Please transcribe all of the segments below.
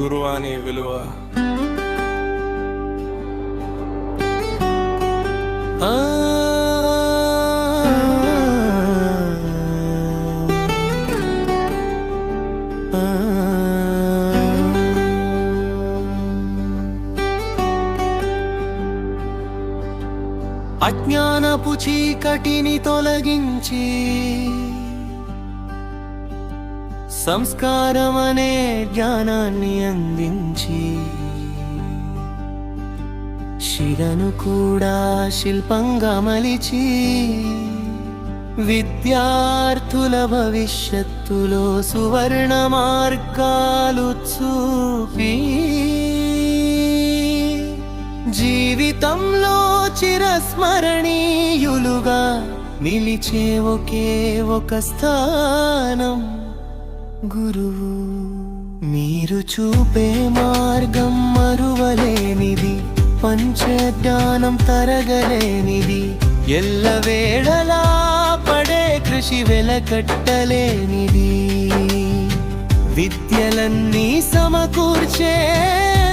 గురువాని విలువ. అజ్ఞానపు చీకటిని తొలగించి సంస్కారమనే జ్ఞానాన్ని అందించి శిలను కూడా శిల్పంగా మలిచి విద్యార్థుల భవిష్యత్తులో సువర్ణ మార్గాలు చూపి జీవితంలో చిరస్మరణీయులుగా నిలిచే ఒకే ఒక స్థానం గురువు. మీరు చూపే మార్గం మరువలేనిది, పంచజ్ఞానం తరగలేనిది, ఎల్లవేళలా పడే కృషి వెలకట్టలేనిది. విద్యలన్నీ సమకూర్చే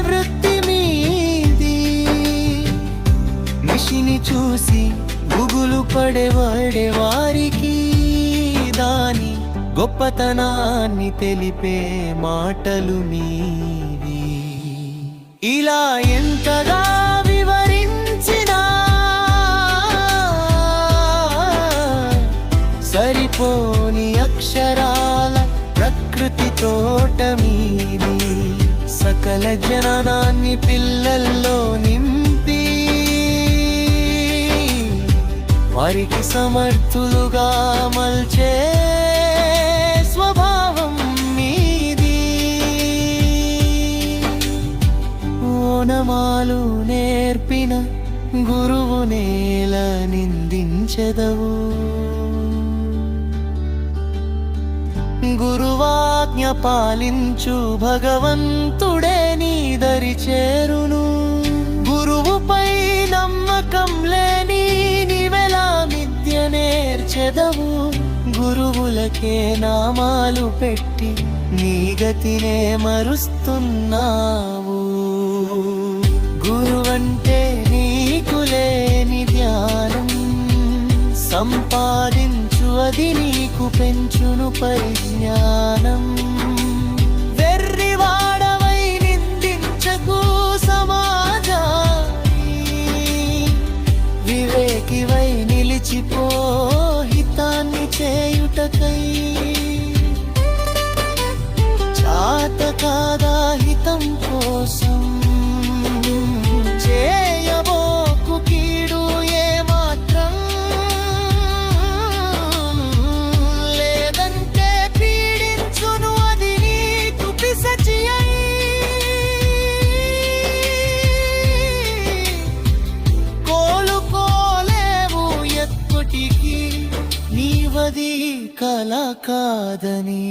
వృత్తి మీది. నిశిని చూసి గుగులు పడేవాడే వారికి దాని గొప్పతనాన్ని తెలిపే మాటలు మీవి. ఇలా ఎంతగా వివరించినా సరిపోని అక్షరాల ప్రకృతి తోట మీది. సకల జ్ఞానాన్ని పిల్లల్లో నింపి వారికి సమర్థులుగా మల్చే స్వభావం మీది. ఓనమాలు నేర్పిన గురువు నేల నిందించెదవు. గురువాజ్ఞ పాలించు భగవంతుడే నీ దరి చేరును. గురువుపై నమ్మకం లేని నీవెలా విద్య నేర్చెదవు. గురువులకే నామాలు పెట్టి నీ గతినే మరుస్తున్నావు. గురువంటే నీకు లేని ధ్యానం సంపాదించు, అది నీకు పెంచును పరిజ్ఞానం. వెర్రివాడవై నిందించకు సమాజాన్ని, వివేకివై నిలిచిపో హితాన్ని చేయుటకై. చాత కాదా హితం కోసం చేయబోకు కీడు ఏ మాత్రం. లేదంటే పీడించును అది నీకు పిసచి అయి. కోలుకోలేవు ఎప్పటికీ నీవది కల కాదని.